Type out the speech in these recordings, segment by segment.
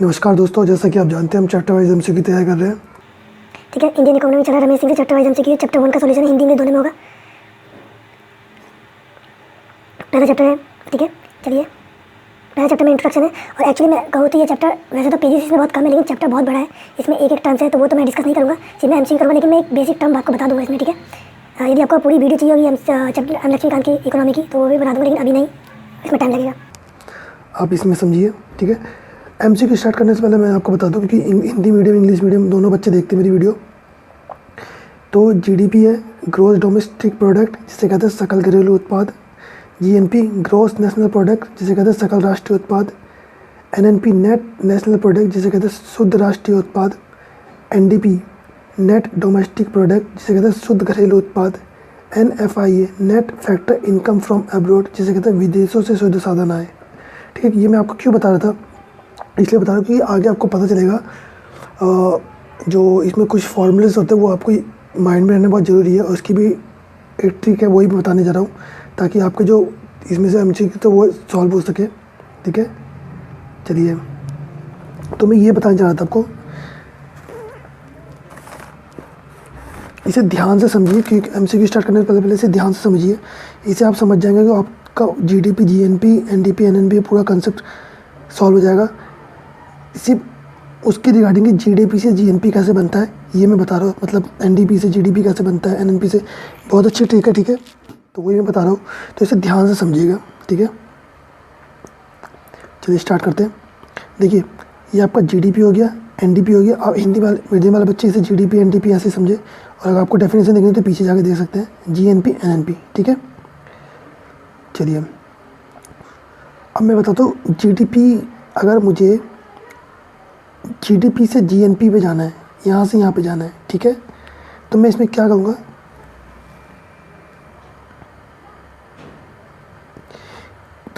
नमस्कार दोस्तों, जैसा कि आप जानते हैं हम चैप्टर वाइज एमसीक्यू की तैयारी कर रहे हैं। ठीक है, इंडियन इकोनॉमी चला रमेश सिंह से चैप्टर वाइज एमसीक्यू। चैप्टर 1 का सॉल्यूशन हिंदी इंग्लिश दोनों में होगा। पहला चैप्टर है, ठीक है। चलिए, पहला चैप्टर में इंट्रोडक्शन है। और एक्चुअली मैं कहूँ तो ये चैप्टर वैसे तो पेजेस इसमें बहुत कम है, लेकिन चैप्टर बहुत बड़ा है। इसमें एक टर्म्स है तो वो तो मैं डिस्कस नहीं करूँगा, सिर्फ मैं एमसीक्यू करूँगा। लेकिन मैं एक बेसिक टर्म आपको बता दूँगा इसमें, ठीक है। यदि आपको पूरी वीडियो चाहिए होगी चैप्टर एम लक्ष्मीकांत की इकोनॉमी की, तो वो भी बना दूँगा, लेकिन अभी नहीं, इसमें टाइम लगेगा। आप इसमें समझिए, ठीक है। एमसीक्यू स्टार्ट करने से पहले मैं आपको बता दूं, क्योंकि हिंदी मीडियम इंग्लिश मीडियम दोनों बच्चे देखते हैं मेरी वीडियो। तो जीडीपी है ग्रोस डोमेस्टिक प्रोडक्ट, जिसे कहते हैं सकल घरेलू उत्पाद। जीएनपी ग्रोस नेशनल प्रोडक्ट, जिसे कहते हैं सकल राष्ट्रीय उत्पाद। एनएनपी नेट नेशनल प्रोडक्ट, जिसे कहते हैं शुद्ध राष्ट्रीय उत्पाद। एनडीपी नेट डोमेस्टिक प्रोडक्ट, जिसे कहते हैं शुद्ध घरेलू उत्पाद। NFIA net factor income from abroad, जिसे कहते हैं विदेशों से शुद्ध साधन आए। ठीक है, ये मैं आपको क्यों बता रहा था, इसलिए बता रहा हूँ कि आगे आपको पता चलेगा। जो इसमें कुछ फॉर्मूलेस होते हैं वो आपको माइंड में रहना बहुत ज़रूरी है, और उसकी भी एक ट्रिक है, वही मैं बताने जा रहा हूँ, ताकि आपके जो इसमें से एमसीक्यू तो वो सॉल्व हो सके। ठीक है, चलिए, तो मैं ये बताने जा रहा था आपको, इसे ध्यान से समझिए, क्योंकि एमसीक्यू स्टार्ट करने से पहले इसे ध्यान से समझिए। इसे आप समझ जाएंगे कि आपका जीडीपी, जीएनपी, एनडीपी, एनएनपी पूरा कंसेप्ट सॉल्व हो जाएगा। सिर्फ उसके रिगार्डिंग जीडीपी से जीएनपी कैसे बनता है ये मैं बता रहा हूँ, मतलब एनडीपी से जीडीपी कैसे बनता है, एनएनपी से। बहुत अच्छी ट्रिक है, ठीक है, तो वही मैं बता रहा हूँ, तो इसे ध्यान से समझिएगा। ठीक है, चलिए स्टार्ट करते हैं। देखिए, ये आपका जीडीपी हो गया, एनडीपी हो गया। आप हिंदी वाले मीडियम वाले बच्चे इसे जीडीपी एनडीपी ऐसे समझे, और अगर आपको डेफिनेशन देखनी है तो पीछे जाके देख सकते हैं, जीएनपी एनएनपी। ठीक है, चलिए अब मैं बताता हूँ। जीडीपी, अगर मुझे जीडीपी से जीएनपी पे जाना है, यहाँ से यहाँ पे जाना है, ठीक है, तो मैं इसमें क्या करूँगा,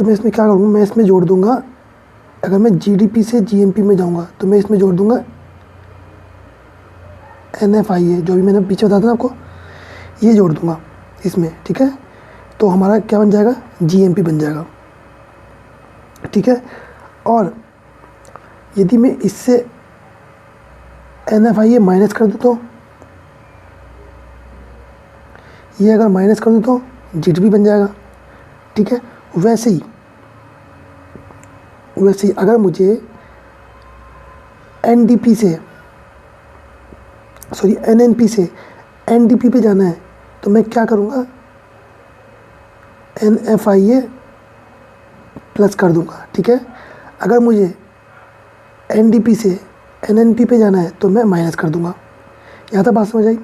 मैं इसमें जोड़ दूँगा। अगर मैं जीडीपी से जीएनपी में जाऊँगा तो मैं इसमें जोड़ दूँगा एनएफआईए, जो भी मैंने पीछे बताया था ना आपको, ये जोड़ दूँगा इसमें। ठीक है, तो हमारा क्या बन जाएगा, जीएनपी बन जाएगा। ठीक है, और यदि मैं इससे एनएफआईए माइनस कर दूँ तो, ये अगर माइनस कर दूँ तो जीडीपी बन जाएगा। ठीक है, वैसे ही अगर मुझे एनडीपी से, सॉरी एनएनपी से एनडीपी पे जाना है तो मैं क्या करूँगा, एनएफआईए प्लस कर दूँगा। ठीक है, अगर मुझे एनडीपी से एनएनपी पे जाना है तो मैं माइनस कर दूँगा। यहाँ तक बात समझ आई?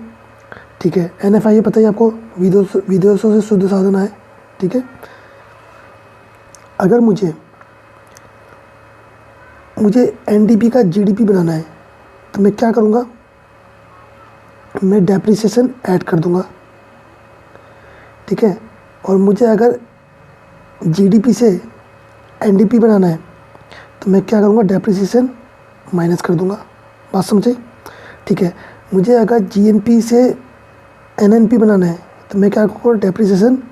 ठीक है, एनएफआईए पता ही आपको, विदेशों से शुद्ध साधन आए। ठीक है, अगर मुझे एनडीपी का जीडीपी बनाना है तो मैं क्या करूँगा, मैं डेप्रिसिएशन ऐड कर दूँगा। ठीक है, और मुझे अगर जीडीपी से एनडीपी बनाना है तो मैं क्या करूँगा, डेप्रिसिएशन माइनस कर दूँगा। बात समझे? ठीक है, मुझे अगर जीएनपी से एनएनपी बनाना है तो मैं क्या करूँगा, डेप्रिसिएशन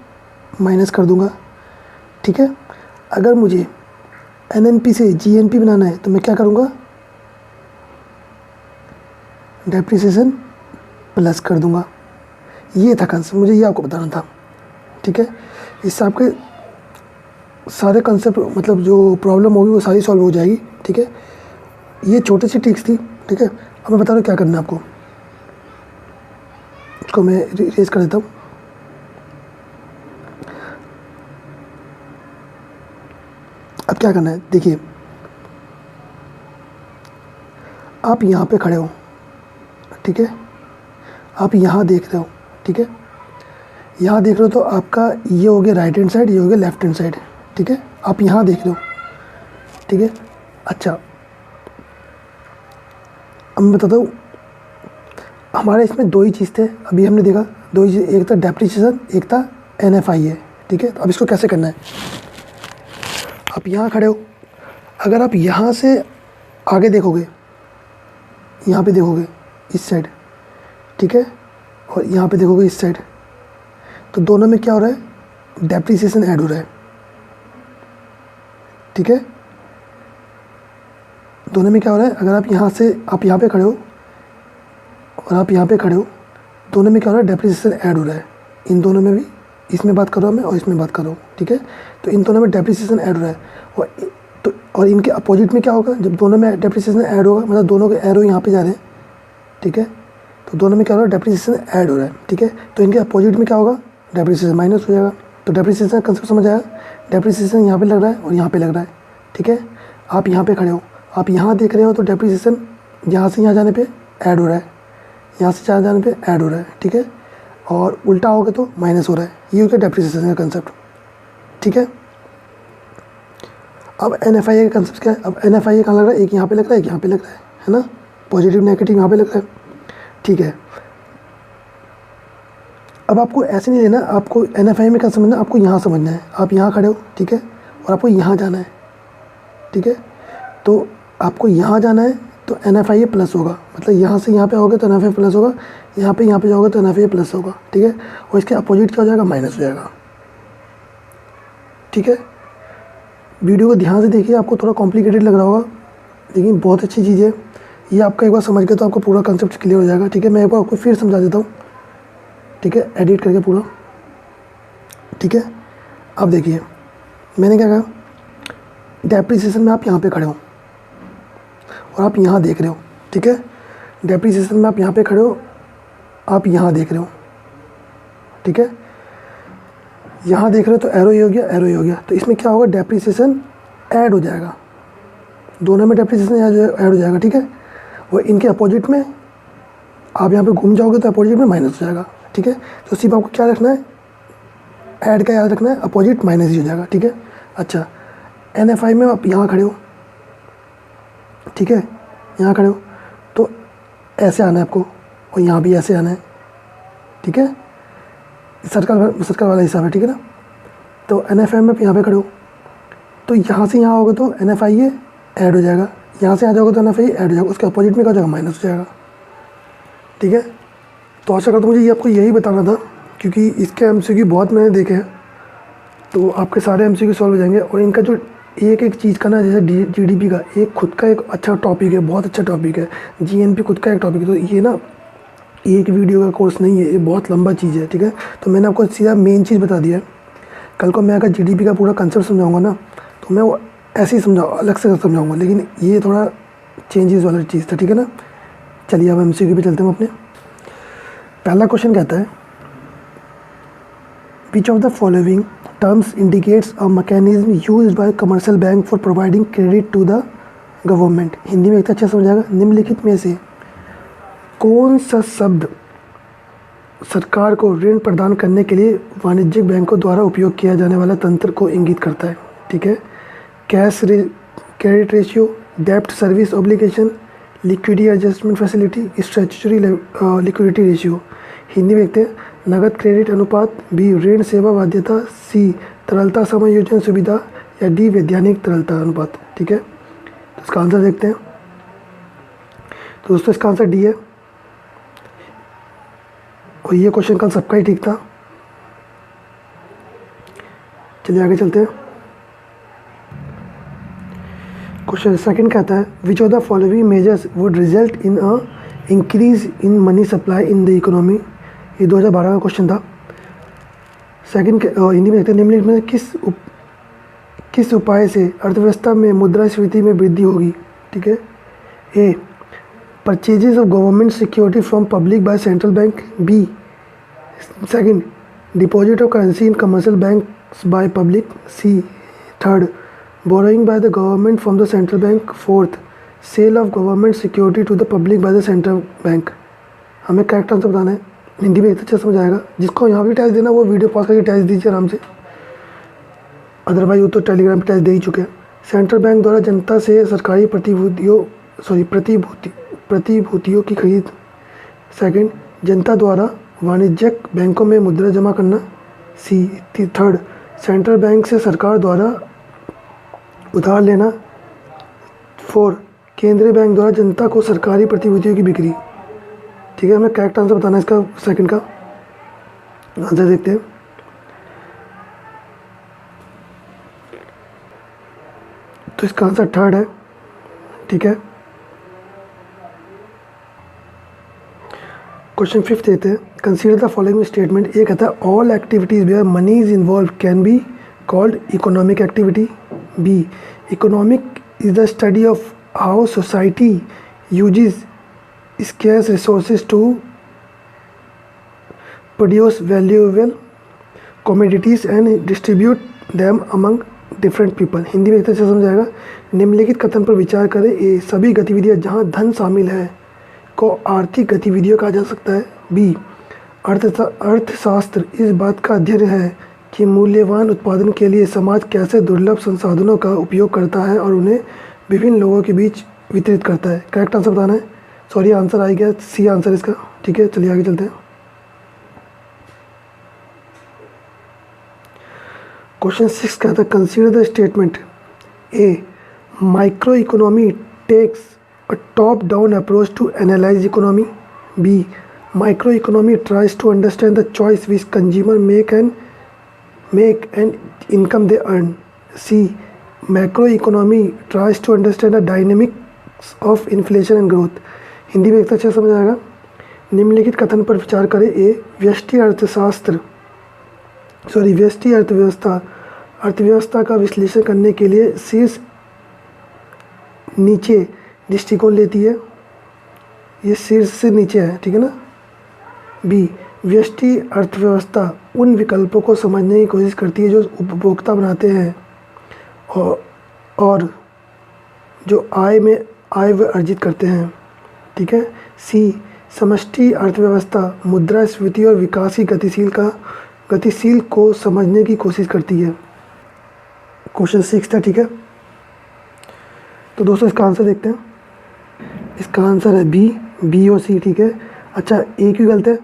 माइनस कर दूँगा। ठीक है, अगर मुझे एनएनपी से जीएनपी बनाना है तो मैं क्या करूँगा, डेप्रिसिएशन प्लस कर दूँगा। ये था कंसेप्ट, मुझे ये आपको बताना था। ठीक है, इससे आपके सारे कंसेप्ट, मतलब जो प्रॉब्लम होगी वो सारी सॉल्व हो जाएगी। ठीक है, ये छोटी सी ट्रिक्स थी। ठीक है, अब मैं बता रहा हूँ क्या करना है आपको, उसको मैं इरेज कर देता हूँ। अब क्या करना है, देखिए, आप यहाँ पे खड़े हो, ठीक है, आप यहाँ देख रहे हो। ठीक है, यहाँ देख रहे हो तो आपका ये हो गया राइट हैंड साइड, ये हो गया लेफ्ट हैंड साइड। ठीक है, आप यहाँ देख रहे हो। ठीक है, अच्छा, अब मैं बताता हूँ, हमारे इसमें दो ही चीज़ थे, अभी हमने देखा दो ही चीज़, एक था डेप्रिसिएशन, एक था एनएफआईए। ठीक है, तो अब इसको कैसे करना है, आप यहाँ खड़े हो, अगर आप यहाँ से आगे देखोगे, यहाँ पे देखोगे इस साइड, ठीक है, और यहाँ पे देखोगे इस साइड, तो दोनों में क्या हो रहा है, डेप्रिसिएशन ऐड हो रहा है। ठीक है, दोनों में क्या हो रहा है, अगर आप यहाँ से आप यहाँ पे खड़े हो और आप यहाँ पे खड़े हो, दोनों में क्या हो रहा है, डेप्रिसिएशन ऐड हो रहा है। इन दोनों में भी, इसमें बात कर रहा हूँ मैं और इसमें बात कर रहा हूँ, ठीक है। तो इन दोनों में डेप्रिसिएशन ऐड हो रहा है और इनके अपोजिट में क्या होगा, जब दोनों में डेप्रिसिएशन ऐड होगा, मतलब दोनों के एरो यहाँ पे जा रहे हैं, ठीक है। तो दोनों में क्या हो रहा है, डेप्रिसिएशन ऐड हो रहा है, ठीक है। तो इनके अपोजिट में क्या होगा, डेप्रिसिएशन माइनस हो जाएगा। तो डेप्रिसिएशन कंसेप्ट समझ आया, डेप्रिसिएशन यहाँ पे लग रहा है और यहाँ पे लग रहा है, ठीक है। आप यहाँ पे खड़े हो, आप यहाँ देख रहे हो, तो डेप्रिसिएशन यहाँ से यहाँ जाने पे ऐड हो रहा है, यहाँ से यहाँ जाने पे ऐड हो रहा है, ठीक है। और उल्टा होगा तो माइनस हो रहा है। ये हो गया डेप्रिसिएशन का कंसेप्ट, ठीक है। अब NFI का कंसेप्ट क्या है, अब NFI कहाँ लग रहा है, एक यहाँ पे लग रहा है, एक यहाँ पे लग रहा है ना, पॉजिटिव नेगेटिव यहाँ पे लग रहा है, ठीक है। अब आपको ऐसे नहीं लेना, आपको NFI में क्या समझना, आपको यहाँ समझना है। आप यहाँ खड़े हो, ठीक है, और आपको यहाँ जाना है, ठीक है। तो आपको यहाँ जाना है तो NFI प्लस होगा, मतलब यहाँ से यहाँ पे आओगे तो NFI प्लस होगा, यहाँ पे जाओगे तो NFI प्लस होगा, ठीक है। और इसके अपोजिट क्या हो जाएगा, माइनस हो जाएगा, ठीक है। वीडियो को ध्यान से देखिए, आपको थोड़ा कॉम्प्लिकेटेड लग रहा होगा, लेकिन बहुत अच्छी चीज़ है ये। आपका एक बार समझ गए तो आपको पूरा कंसेप्ट क्लियर हो जाएगा, ठीक है। मैं एक बार आपको फिर समझा देता हूँ, ठीक है, एडिट करके पूरा, ठीक है। अब देखिए मैंने क्या कहा, डेप्रिसिएशन में आप यहाँ पे खड़े हो और आप यहाँ देख रहे हो, ठीक है। डेप्रिसिएशन में आप यहाँ पे खड़े हो, आप यहाँ देख रहे हो, ठीक है। यहाँ देख रहे हो तो एरो ही हो गया, एरो ही हो गया। तो इसमें क्या होगा, डेप्रिसिएशन ऐड हो जाएगा, दोनों में डेप्रिसिएशन ऐड हो जाएगा, ठीक है। और इनके अपोजिट में आप यहाँ पे घूम जाओगे तो अपोजिट में माइनस हो जाएगा, ठीक है। तो सिर्फ आपको क्या रखना है, ऐड का याद रखना है, अपोजिट माइनस ही हो जाएगा, ठीक है। अच्छा, NFI में आप यहाँ खड़े हो, ठीक है, यहाँ खड़े हो तो ऐसे आना है आपको और यहाँ भी ऐसे आना है, ठीक है। सर्कल वाला हिसाब है, ठीक है ना। तो NFI में आप यहाँ पे खड़े हो तो यहाँ से यहाँ आओगे तो NFI ये ऐड हो जाएगा, यहाँ से आ जाओगे तो NFI ऐड हो जाएगा, उसके अपोजिट में क्या हो जाएगा, माइनस हो जाएगा, ठीक है। तो आशा करता हूँ मुझे ये आपको यही बताना था, क्योंकि इसके MCQ बहुत मैंने देखे हैं, तो आपके सारे MCQ सॉल्व हो जाएंगे। और इनका जो एक एक चीज़ का ना, जैसे GDP का एक खुद का एक अच्छा टॉपिक है, बहुत अच्छा टॉपिक है, GNP खुद का एक टॉपिक है। तो ये ना एक वीडियो का कोर्स नहीं है, ये बहुत लंबा चीज़ है, ठीक है। तो मैंने आपको सीधा मेन चीज़ बता दिया है। कल को मैं अगर GDP का पूरा कंसेप्ट समझाऊंगा ना, तो मैं वो ऐसे ही अलग से समझाऊंगा, लेकिन ये थोड़ा चेंजेस वाला चीज़ था, ठीक है ना। चलिए अब MCQ पे चलते हैं अपने। पहला क्वेश्चन कहता है, which of the following terms indicates a mechanism used by commercial bank for providing credit to the government. Hindi में एक अच्छा समझाएगा, निम्नलिखित में से कौन सा शब्द सरकार को ऋण प्रदान करने के लिए वाणिज्यिक बैंकों द्वारा उपयोग किया जाने वाला तंत्र को इंगित करता है, ठीक है। क्रेडिट रेशियो, डेब्ट service obligation, liquidity adjustment facility, statutory liquidity ratio. Hindi में देखते हैं, नगद क्रेडिट अनुपात, बी ऋण सेवा बाध्यता, सी तरलता समायोजन सुविधा, या डी वैधानिक तरलता अनुपात, ठीक है। तो इसका आंसर देखते हैं। तो दोस्तों इसका आंसर डी है, और ये क्वेश्चन कल सबका ही ठीक था। चलिए आगे चलते हैं। क्वेश्चन सेकंड कहता है, which of the following measures would result in a increase in money supply in the economy. ये 2012 का क्वेश्चन था। सेकंड हिंदी में देखते हैं, निम्नलिखित में किस उपाय से अर्थव्यवस्था में मुद्रास्फीति में वृद्धि होगी, ठीक है। A purchases of government security from public by central bank, B second deposit of currency in commercial banks by public, C third borrowing by the government from the central bank, fourth sale of government security to the public by the central bank. हमें correct answer बताना है। हिंदी में एक अच्छा समझ आएगा। जिसको यहाँ भी टेस्ट देना वो वीडियो पॉज करके टेस्ट दीजिए आराम से, अदरवाइज वो तो टेलीग्राम पे टेस्ट दे ही चुके हैं। सेंट्रल बैंक द्वारा जनता से सरकारी प्रतिभूतियों की खरीद। सेकंड जनता द्वारा वाणिज्यिक बैंकों में मुद्रा जमा करना। सी थर्ड सेंट्रल बैंक से सरकार द्वारा उधार लेना। फोर केंद्रीय बैंक द्वारा जनता को सरकारी प्रतिभूतियों की बिक्री। ठीक है, हमें करेक्ट आंसर बताना है इसका। सेकंड का आंसर देखते हैं। तो इसका आंसर थर्ड है, ठीक है। क्वेश्चन 5 देते हैं, कंसीडर द फॉलोइंग स्टेटमेंट। ये कहता है all activities where money is involve can be called economic activity. B, economic is the study of how society uses scarce resources to produce valuable commodities and distribute them among different people। Hindi में एक तरह से समझाएगा, निम्नलिखित कथन पर विचार करें। ए, सभी गतिविधियां जहां धन शामिल है को आर्थिक गतिविधियों कहा जा सकता है। बी, अर्थशास्त्र इस बात का अध्ययन है कि मूल्यवान उत्पादन के लिए समाज कैसे दुर्लभ संसाधनों का उपयोग करता है और उन्हें विभिन्न लोगों के बीच वितरित करता है। करेक्ट आंसर बताना है। सॉरी, आंसर आ गया, सी आंसर इसका। ठीक है, चलिए आगे चलते हैं। क्वेश्चन 6 कहता है, consider the statement. A, micro economy takes a top down approach to analyse economy. B, micro economy tries to understand the choice which consumer make and income they earn. C, macro economy tries to understand the dynamics of inflation and growth. Hindi में एक अच्छा समझ आएगा, निम्नलिखित कथन पर विचार करें। ए, व्यष्टि अर्थव्यवस्था का विश्लेषण करने के लिए शीर्ष नीचे दृष्टिकोण लेती है। ये शीर्ष से नीचे है, ठीक है ना। बी, व्यष्टि अर्थव्यवस्था उन विकल्पों को समझने की कोशिश करती है जो उपभोक्ता बनाते हैं और जो आय व अर्जित करते हैं, ठीक है। सी, समष्टि अर्थव्यवस्था मुद्रास्फीति और विकास की गतिशील को समझने की कोशिश करती है। क्वेश्चन 6 था, ठीक है। तो दोस्तों इसका आंसर देखते हैं। इसका आंसर है बी और सी, ठीक है। अच्छा, ए क्यों गलत है?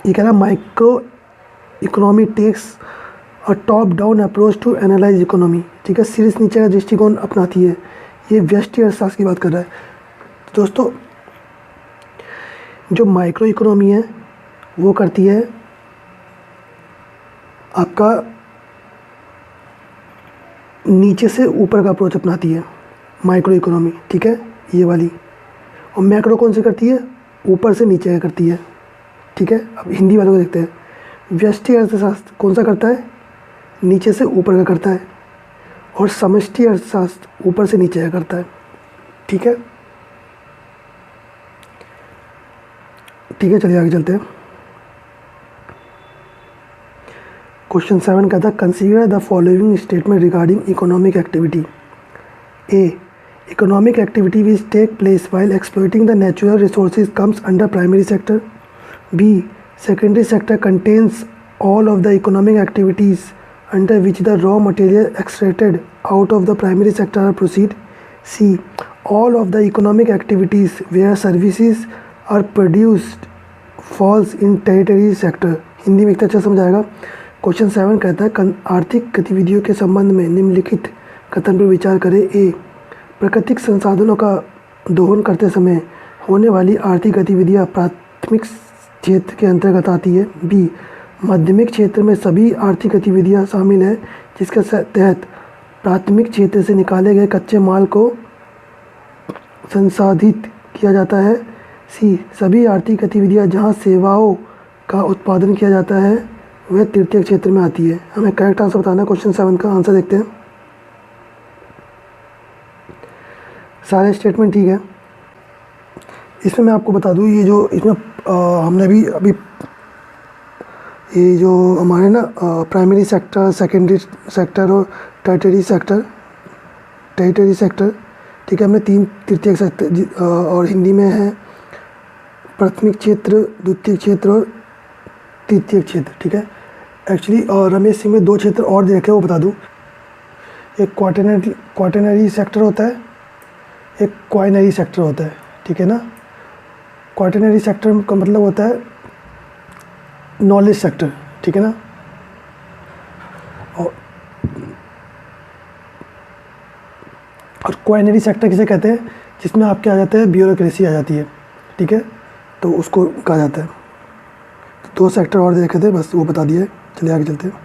ये कह रहा है माइक्रो इकोनॉमी टेक्स और top down approach to analyse economy, ठीक है। शीर्ष नीचे का दृष्टिकोण अपनाती है। ये व्यष्टि अर्थशास्त्र की बात कर रहा है। दोस्तों, जो माइक्रो इकोनॉमी है वो करती है आपका नीचे से ऊपर का अप्रोच अपनाती है माइक्रो इकोनॉमी, ठीक है, ये वाली। और मैक्रो कौन सी करती है? ऊपर से नीचे का करती है, ठीक है। अब हिंदी वालों को देखते हैं। व्यष्टि अर्थशास्त्र कौन सा करता है? नीचे से ऊपर का करता है। और समष्टि अर्थशास्त्र ऊपर से नीचे का करता है, ठीक है। ठीक है, चलिए आगे चलते हैं। क्वेश्चन 7 कहता है, consider the following statement regarding economic activity. A, economic activity which take place while exploiting the natural resources comes under primary sector. B, secondary sector contains all of the economic activities under which the raw material extracted out of the primary sector are proceed. C, all of the economic activities where services are produced falls in tertiary sector। Hindi में एक अच्छा समझाएगा। Question 7 कहता है, आर्थिक गतिविधियों के संबंध में निम्नलिखित कथन पर विचार करें। ए, प्राकृतिक संसाधनों का दोहन करते समय होने वाली आर्थिक गतिविधियां प्राथमिक क्षेत्र के अंतर्गत आती है। बी, माध्यमिक क्षेत्र में सभी आर्थिक गतिविधियां शामिल है जिसके तहत प्राथमिक क्षेत्र से निकाले गए कच्चे माल को संसाधित किया जाता है। सी, सभी आर्थिक गतिविधियां जहां सेवाओं का उत्पादन किया जाता है वह तृतीय क्षेत्र में आती है। हमें करेक्ट आंसर बताना है। क्वेश्चन 7 का आंसर देखते हैं। सारे स्टेटमेंट ठीक है। इसमें मैं आपको बता दूं, ये जो इसमें हमने अभी ये जो हमारे ना प्राइमरी सेक्टर, सेकेंडरी सेक्टर और टर्टियरी सेक्टर, ठीक है, हमने 3 तृतीय सेक्टर और हिंदी में है प्राथमिक क्षेत्र, द्वितीय क्षेत्र और तृतीय क्षेत्र, ठीक है। एक्चुअली और रमेश सिंह में 2 क्षेत्र और देखे, वो बता दूं। एक क्वाटरनरी सेक्टर होता है, एक क्वाइनरी सेक्टर होता है, ठीक है ना। क्वाटरनरी सेक्टर का मतलब होता है नॉलेज सेक्टर, ठीक है ना। और क्वाइनरी सेक्टर किसे कहते हैं? जिसमें आपके आ जाते हैं ब्यूरोक्रेसी आ जाती है, ठीक है, तो उसको कहा जाता है। तो 2 सेक्टर और देखे थे, बस वो बता दिया है। चलिए आगे चलते हैं।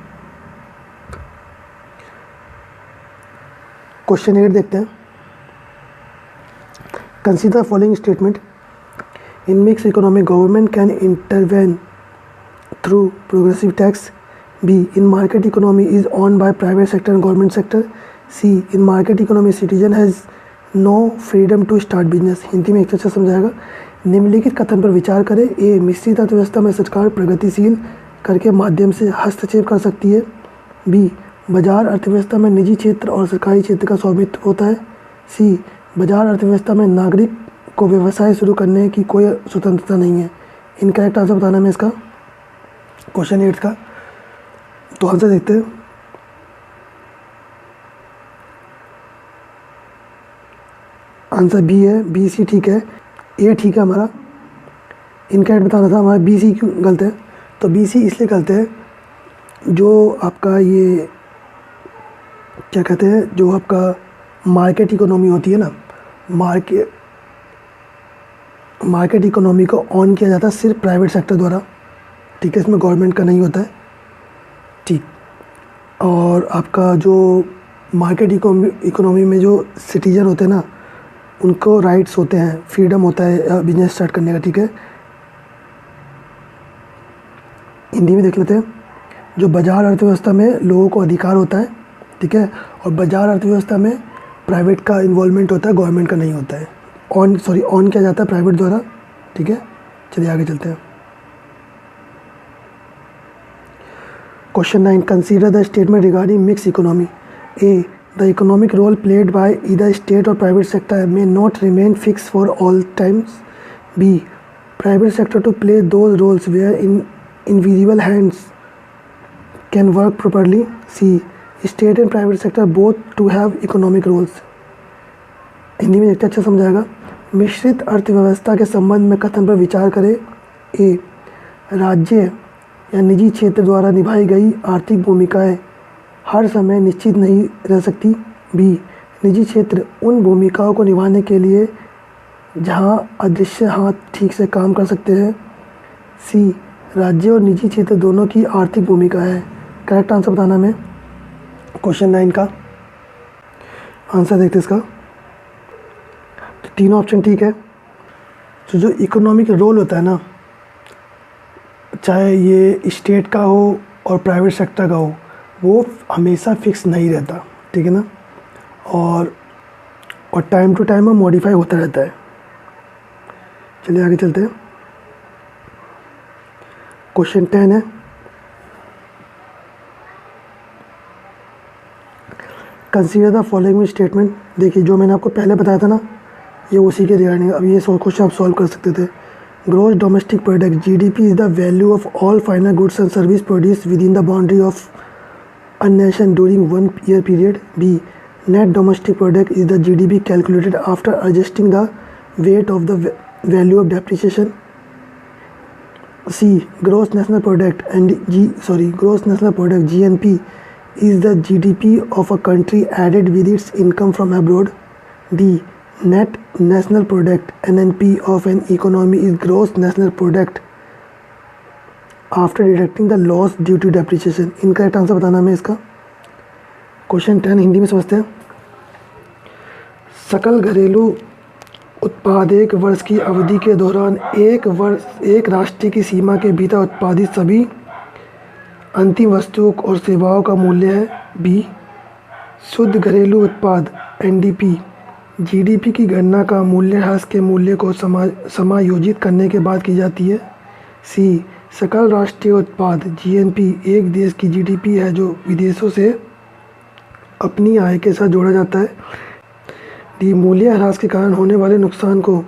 क्वेश्चन 8 देखते हैं। Consider following statement in mix economic government can intervene through progressive tax. B. In market economy is owned by private sector and government sector. C. In market economy citizen has no freedom to start business. Hindi में एक अच्छा समझाएगा. निम्नलिखित कथन पर विचार करें. A. मिश्रित अर्थव्यवस्था में सरकार प्रगतिशील कर के माध्यम से हस्तक्षेप कर सकती है. B. बाजार अर्थव्यवस्था में निजी क्षेत्र और सरकारी क्षेत्र का स्वामित्व होता है. C. बाजार अर्थव्यवस्था में नागरिक को व्यवसाय शुरू करने की कोई स्वतंत्रता नहीं है. इनकरेक्ट आंसर बताना है इसका क्वेश्चन 8 का. तो आंसर देखते हैं. आंसर बी है. बी सी ठीक है. ए ठीक है हमारा. इनकरेक्ट बताना था हमारा. बी सी क्यों गलत है? तो बी सी इसलिए गलत है, जो आपका ये क्या कहते हैं, जो आपका मार्केट इकोनॉमी होती है ना, मार्केट इकोनॉमी को ऑन किया जाता है सिर्फ प्राइवेट सेक्टर द्वारा. ठीक है, इसमें गवर्नमेंट का नहीं होता है. ठीक. और आपका जो मार्केट इकोनॉमी में जो सिटीजन होते हैं ना, उनको राइट्स होते हैं, फ्रीडम होता है बिजनेस स्टार्ट करने का. ठीक है, हिंदी में देख लेते हैं. जो बाजार अर्थव्यवस्था में लोगों को अधिकार होता है. ठीक है, और बाजार अर्थव्यवस्था में प्राइवेट का इन्वॉल्वमेंट होता है, गवर्नमेंट का नहीं होता है. ऑन किया जाता है प्राइवेट द्वारा. ठीक है, चलिए आगे चलते हैं. Question 9. Consider the statement regarding mixed economy. A. The economic role played by either state or private sector may not remain fixed for all times. B. Private sector to play those roles where invisible hands can work properly. C. State and private sector both to have economic roles. Hindi में देखते अच्छा समझाएगा. मिश्रित अर्थव्यवस्था के संबंध में कथन पर विचार करें. A. राज्य या निजी क्षेत्र द्वारा निभाई गई आर्थिक भूमिकाएं हर समय निश्चित नहीं रह सकती. बी. निजी क्षेत्र उन भूमिकाओं को निभाने के लिए जहां अदृश्य हाथ ठीक से काम कर सकते हैं. सी. राज्य और निजी क्षेत्र दोनों की आर्थिक भूमिका है. करेक्ट आंसर बताना हमें क्वेश्चन 9 का. आंसर देखते इसका. तो तीनों ऑप्शन ठीक है. तो जो इकोनॉमिक रोल होता है ना, चाहे ये स्टेट का हो और प्राइवेट सेक्टर का हो, वो हमेशा फिक्स नहीं रहता. ठीक है ना, और टाइम टू टाइम वो मॉडिफाई होता रहता है. चलिए आगे चलते हैं. क्वेश्चन 10 है. Consider the following statement. देखिए, जो मैंने आपको पहले बताया था ना, ये उसी के रिगार्डिंग. अब ये क्वेश्चन आप सॉल्व कर सकते थे. Gross domestic product (GDP) is the value of all final goods and services produced within the boundary of a nation during 1 year period. B. Net domestic product is the GDP calculated after adjusting the weight of the value of depreciation. C. Gross national product (GNP) is the GDP of a country added with its income from abroad. D. Net national product (NNP) of an economy is gross national product after deducting the loss due to depreciation. Incorrect answer बताना हमें इसका. Question 10 Hindi में समझते हैं. सकल घरेलू उत्पाद एक वर्ष की अवधि के दौरान एक राष्ट्र की सीमा के भीतर उत्पादित सभी अंतिम वस्तुओं और सेवाओं का मूल्य है. बी. शुद्ध घरेलू उत्पाद (NDP) जीडीपी की गणना का मूल्यह्रास के मूल्य को समायोजित करने के बाद की जाती है. सी. सकल राष्ट्रीय उत्पाद (GNP) एक देश की जीडीपी है जो विदेशों से अपनी आय के साथ जोड़ा जाता है. डी. मूल्यह्रास के कारण होने वाले नुकसान को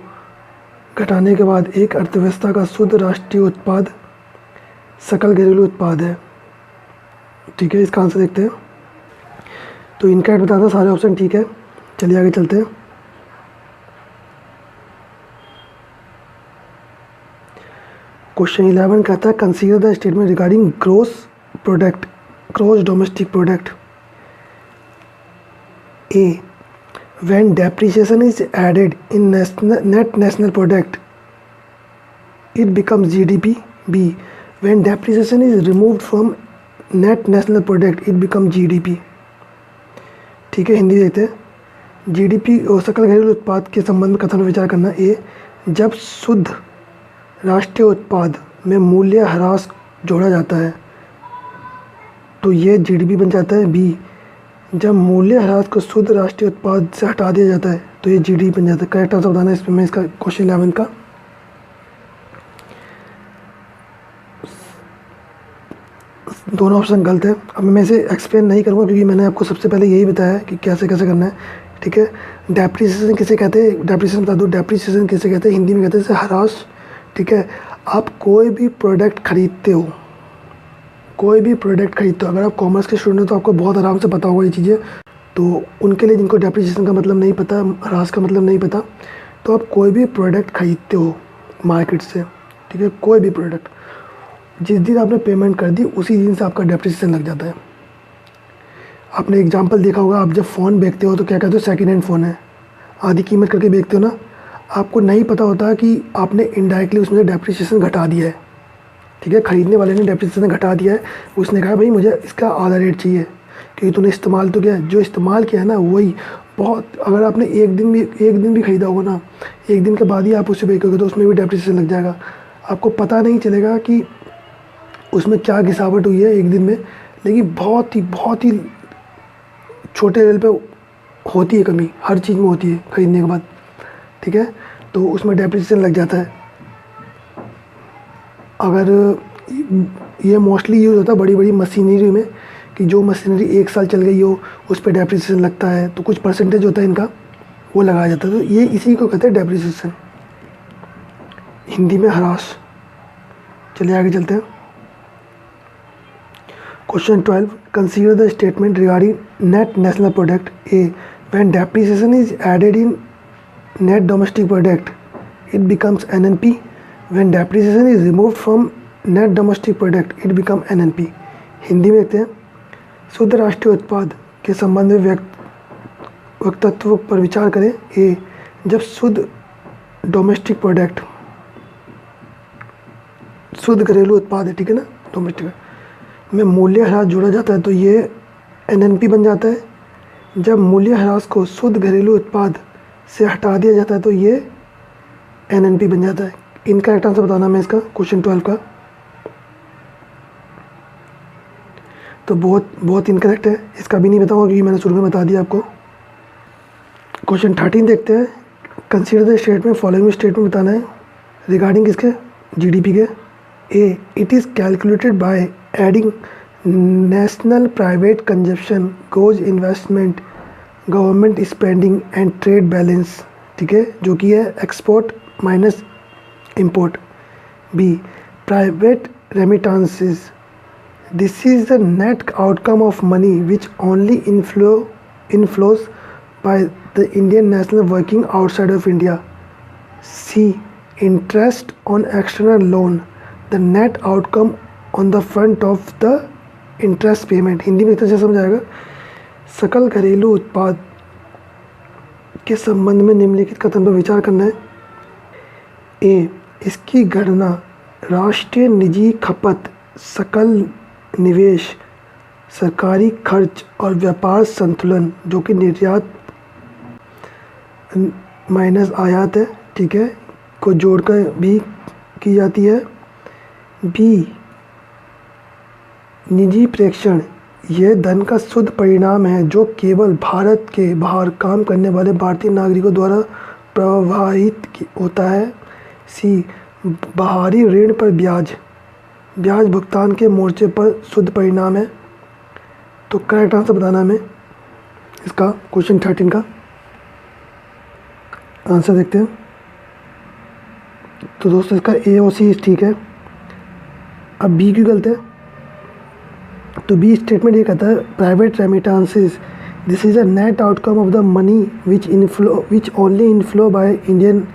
घटाने के बाद एक अर्थव्यवस्था का शुद्ध राष्ट्रीय उत्पाद सकल घरेलू उत्पाद है. ठीक है, इसका आंसर देखते हैं. तो इनकरेक्ट बताता सारे ऑप्शन ठीक है. चलिए आगे चलते हैं. क्वेश्चन 11 कहता है consider the statement regarding gross domestic product. A. When depreciation is added in net national product it becomes GDP. B. When depreciation is removed from net national product it become GDP. ठीक है, हिंदी देखते हैं. GDP और सकल घरेलू उत्पाद के संबंध में कथन पर विचार करना। ए, जब शुद्ध राष्ट्रीय उत्पाद में मूल्य ह्रास जोड़ा जाता है तो ये जीडीपी बन जाता है। बी, जब मूल्य ह्रास को शुद्ध राष्ट्रीय उत्पाद से हटा दिया जाता है तो ये जीडीपी बन जाता है। करेक्ट आंसर बताना है इसमें इसका क्वेश्चन 11 का। दोनों ऑप्शन गलत है। अब मैं इसे एक्सप्लेन नहीं करूँगा क्योंकि मैंने आपको सबसे पहले यही बताया कि कैसे कैसे करना है, ठीक है। डेप्रिसिएशन किसे कहते हैं, डेप्रिसिएशन बता दो। डेप्रिसिएशन किसे कहते हैं, हिंदी में कहते हैं जैसे ह्रास, ठीक है। आप कोई भी प्रोडक्ट खरीदते हो, अगर आप कॉमर्स के स्टूडेंट हो तो आपको बहुत आराम से पता होगा ये चीज़ें। तो उनके लिए जिनको डेप्रिसिएशन का मतलब नहीं पता, ह्रास का मतलब नहीं पता, तो आप कोई भी प्रोडक्ट खरीदते हो मार्केट से, ठीक है, कोई भी प्रोडक्ट, जिस दिन आपने पेमेंट कर दी उसी दिन से आपका डेप्रिसिएशन लग जाता है। आपने एग्जांपल देखा होगा, आप जब फ़ोन बेचते हो तो क्या कहते हो, सेकंड हैंड फ़ोन है, आधी कीमत करके बेचते हो ना। आपको नहीं पता होता कि आपने इनडायरेक्टली उसमें से डेप्रिसिएशन घटा दिया है, ठीक है। ख़रीदने वाले ने डेप्रिसिएशन घटा दिया है, उसने कहा भाई मुझे इसका आधा रेट चाहिए क्योंकि तूने इस्तेमाल तो किया, जो इस्तेमाल किया है ना वही बहुत। अगर आपने एक दिन भी ख़रीदा होगा ना, एक दिन के बाद ही आप उसे बेचोगे तो उसमें भी डेप्रिसिएशन लग जाएगा। आपको पता नहीं चलेगा कि उसमें क्या गिरावट हुई है एक दिन में, लेकिन बहुत ही छोटे लेवल पे होती है कमी, हर चीज़ में होती है ख़रीदने के बाद, ठीक है। तो उसमें डेप्रिसिएशन लग जाता है। अगर ये मोस्टली यूज़ होता है बड़ी बड़ी मशीनरी में, कि जो मशीनरी 1 साल चल गई हो उस पर डेप्रिसिएशन लगता है, तो कुछ परसेंटेज होता है इनका, वो लगाया जाता है। तो ये इसी को कहते हैं डेप्रिसिएशन, हिंदी में ह्रास। चलिए आगे चलते हैं। Question 12, consider the statement regarding net national product. A, when depreciation is added in net domestic product it becomes NNP। When depreciation is removed from net domestic product it become NNP। Hindi में देखते हैं। शुद्ध राष्ट्रीय उत्पाद के संबंध में वक्तत्व पर विचार करें। ए, जब शुद्ध डोमेस्टिक प्रोडक्ट, शुद्ध घरेलू उत्पाद है, ठीक है ना, डोमेस्टिक में मूल्य ह्रास जोड़ा जाता है तो ये NNP बन जाता है। जब मूल्य ह्रास को शुद्ध घरेलू उत्पाद से हटा दिया जाता है तो ये NNP बन जाता है। इनकरेक्ट आंसर बताना मैं इसका क्वेश्चन 12 का। तो बहुत इनकरेक्ट है, इसका भी नहीं बताऊंगा क्योंकि मैंने शुरू में बता दिया आपको। क्वेश्चन 13 देखते हैं। Consider the statement, following statement बताना है रिगार्डिंग किसके, जीडीपी के। A, it is calculated by adding national private consumption, gross investment, government spending and trade balance, ठीक है, जो कि है export minus import. B, private remittances, this is the net outcome of money which only inflows by the Indian national working outside of India. C, interest on external loan, the net outcome on the front of the interest payment. Hindi में इतना अच्छा समझ आएगा। सकल घरेलू उत्पाद के संबंध में निम्नलिखित कथन पर विचार करना है। ए, इसकी गणना राष्ट्रीय निजी खपत, सकल निवेश, सरकारी खर्च और व्यापार संतुलन जो कि निर्यात माइनस आयात है, ठीक है, को जोड़कर भी की जाती है। बी, निजी प्रेक्षण, यह धन का शुद्ध परिणाम है जो केवल भारत के बाहर काम करने वाले भारतीय नागरिकों द्वारा प्रवाहित होता है। सी, बाहरी ऋण पर ब्याज भुगतान के मोर्चे पर शुद्ध परिणाम है। तो करेक्ट आंसर बताना हमें इसका क्वेश्चन 13 का। आंसर देखते हैं। तो दोस्तों इसका ए और सी ठीक है। अब बी क्यों गलत है? तो बी स्टेटमेंट ये कहता है private remittances, this is a net outcome of the money which only inflow by Indian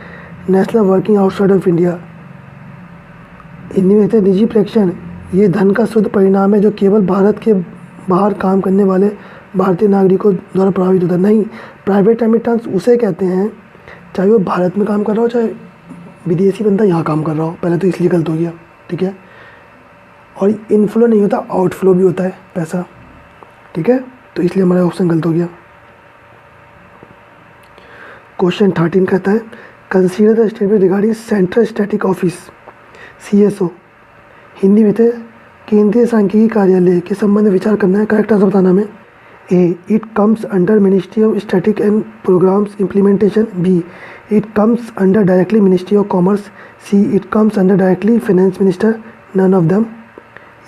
national working outside of India. Hindi में कहते हैं निजी प्रेक्षण, ये धन का शुद्ध परिणाम है जो केवल भारत के बाहर काम करने वाले भारतीय नागरिकों द्वारा प्रभावित होता है। नहीं, प्राइवेट रेमिटेंस उसे कहते हैं चाहे वो भारत में काम कर रहा हो चाहे विदेशी बंदा यहाँ काम कर रहा हो। पहले तो इसलिए गलत हो गया, ठीक है। और इनफ्लो नहीं होता, आउटफ्लो भी होता है पैसा, ठीक है। तो इसलिए हमारा ऑप्शन गलत हो गया। क्वेश्चन 13 कहता है consider the statement regarding central static office CSO, Hindi में थे केंद्रीय सांख्यिकी कार्यालय के संबंध में विचार करना है। करेक्ट आंसर बताना हमें। A, it comes under Ministry of Static and Programs Implementation. B, it comes under directly Ministry of Commerce. C, it comes under directly Finance Minister. None of them.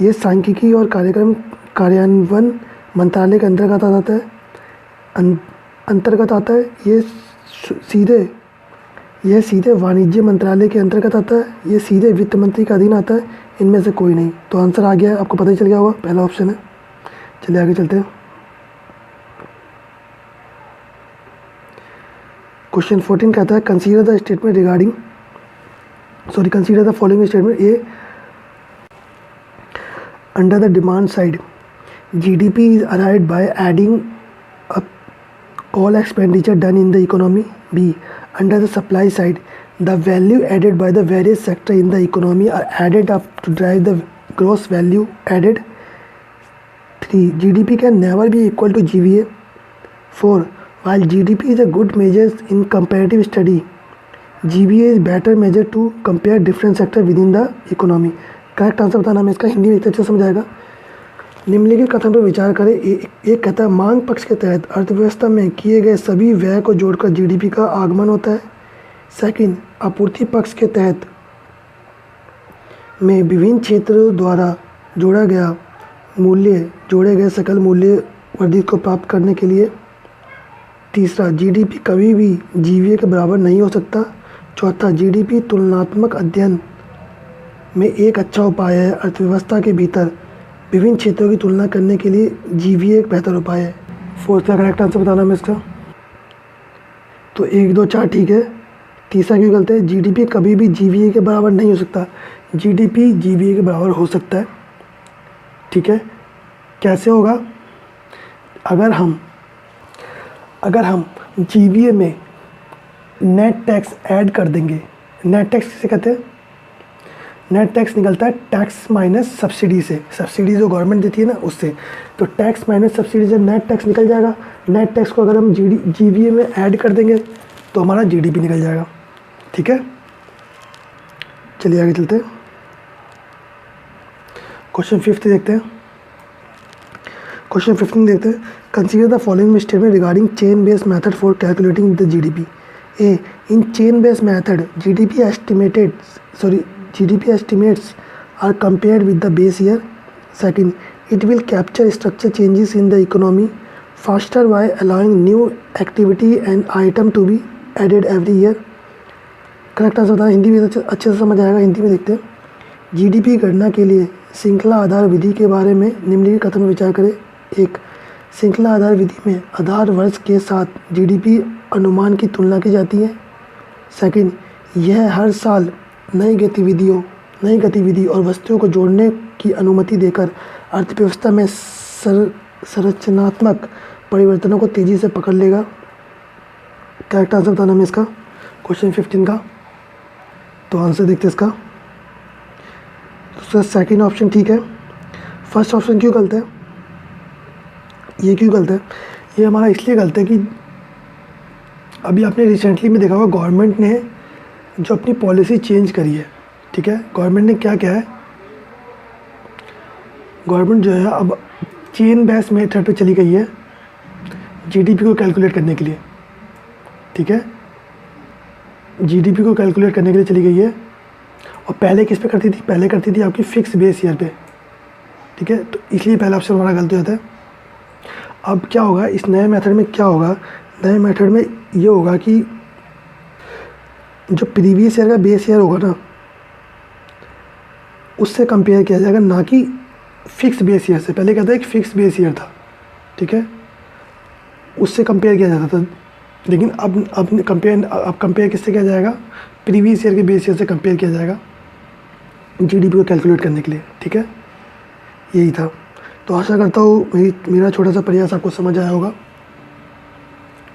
ये सांख्यिकी और कार्यक्रम कार्यान्वयन मंत्रालय के अंतर्गत आता है। ये सीधे वाणिज्य मंत्रालय के अंतर्गत आता है। ये सीधे वित्त मंत्री के अधीन आता है। इनमें से कोई नहीं। तो आंसर आ गया है, आपको पता ही चल गया होगा, पहला ऑप्शन है। चलिए आगे चलते हैं। क्वेश्चन 14 कहता है consider the following statement. A, under the demand side GDP is arrived by adding up all expenditure done in the economy. B, under the supply side the value added by the various sector in the economy are added up to drive the gross value added. 3, GDP can never be equal to GVA. 4, while GDP is a good measure in comparative study, GVA is better measure to compare different sector within the economy. Correct answer बताना हमें इसका। हिंदी में इतना अच्छा समझ आएगा। निम्नलिखित कथन पर विचार करें। एक कहता है मांग पक्ष के तहत अर्थव्यवस्था में किए गए सभी व्यय को जोड़कर GDP का आगमन होता है। सेकंड, आपूर्ति पक्ष के तहत में विभिन्न क्षेत्रों द्वारा जोड़े गए सकल मूल्य वर्धित को प्राप्त करने के लिए। तीसरा, GDP कभी भी GVA के बराबर नहीं हो सकता। चौथा, GDP तुलनात्मक अध्ययन में एक अच्छा उपाय है। अर्थव्यवस्था के भीतर विभिन्न क्षेत्रों की तुलना करने के लिए GVA एक बेहतर उपाय है। फोर्थ का करेक्ट आंसर बताना हमें इसका। तो 1, 2, 4 ठीक है। तीसरा क्यों गलत है? GDP कभी भी GVA के बराबर नहीं हो सकता। GDP GVA के बराबर हो सकता है। ठीक है, कैसे होगा? अगर हम GVA में नेट टैक्स ऐड कर देंगे। नेट टैक्स किसे कहते हैं? नेट टैक्स निकलता है टैक्स माइनस सब्सिडी से। सब्सिडी जो गवर्नमेंट देती है ना, उससे। तो टैक्स माइनस सब्सिडी से नेट टैक्स निकल जाएगा। नेट टैक्स को अगर हम GVA में ऐड कर देंगे तो हमारा GDP निकल जाएगा। ठीक है, चलिए आगे चलते हैं। क्वेश्चन 15 देखते हैं। क्वेश्चन 15 देखते हैं। Consider the following statement regarding chain based method for calculating the GDP. A, in chain based method GDP estimates are compared with the base year. Second, it will capture structure changes in the economy faster by allowing new activity and item to be added every year. Correct answer बताना। हिंदी में अच्छे से समझ आएगा। हिंदी में देखते हैं। GDP गणना के लिए श्रृंखला आधार विधि के बारे में निम्नलिखित कथन पर विचार करें। 1, श्रृंखला आधार विधि में आधार वर्ष के साथ GDP अनुमान की तुलना की जाती है। सेकंड, यह हर साल नई गतिविधि और वस्तुओं को जोड़ने की अनुमति देकर अर्थव्यवस्था में संरचनात्मक परिवर्तनों को तेज़ी से पकड़ लेगा। करेक्ट आंसर बताना हमें इसका। क्वेश्चन 15 का तो आंसर देखते हैं इसका। तो सेकंड ऑप्शन ठीक है। फर्स्ट ऑप्शन क्यों गलत है? ये क्यों गलत है? ये हमारा इसलिए गलत है कि अभी आपने रिसेंटली में देखा होगा गवर्नमेंट ने जो अपनी पॉलिसी चेंज करी है। ठीक है, गवर्नमेंट ने क्या किया है? गवर्नमेंट जो है अब चेन बेस्ड मेथड पे चली गई है GDP को कैलकुलेट करने के लिए। ठीक है, GDP को कैलकुलेट करने के लिए चली गई है। और पहले किस पे करती थी? पहले करती थी आपकी फिक्स बेस ईयर पे। ठीक है, तो इसलिए पहला ऑप्शन हमारा गलत हो जाता है। अब क्या होगा इस नए मेथड में? क्या होगा नए मेथड में? ये होगा कि जो प्रीवियस ईयर का बेस ईयर होगा ना, उससे कंपेयर किया जाएगा, ना कि फिक्स बेस ईयर से। पहले क्या था? एक फिक्स बेस ईयर था। ठीक है, उससे कंपेयर किया जाता था। लेकिन अब कंपेयर किससे किया जाएगा? प्रीवियस ईयर के बेस ईयर से कंपेयर किया जाएगा GDP को कैलकुलेट करने के लिए। ठीक है, यही था। तो आशा करता हूँ मेरा छोटा सा प्रयास आपको समझ आया होगा।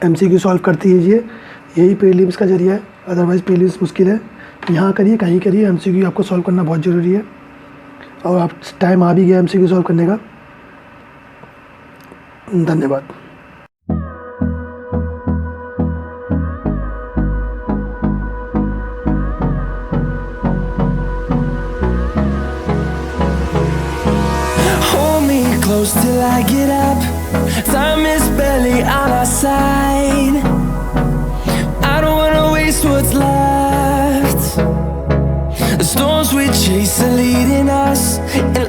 MCQ सॉल्व करते कीजिए, यही प्रीलिम्स का जरिया है। अदरवाइज़ प्रीलिम्स मुश्किल है। यहाँ करिए, कहीं करिए, MCQ आपको सॉल्व करना बहुत ज़रूरी है। और आप टाइम आ भी गया MCQ सॉल्व करने का। धन्यवाद। close till I get up. Time is barely on our side. I don't wanna waste what's left. The storms we chase are leading us, and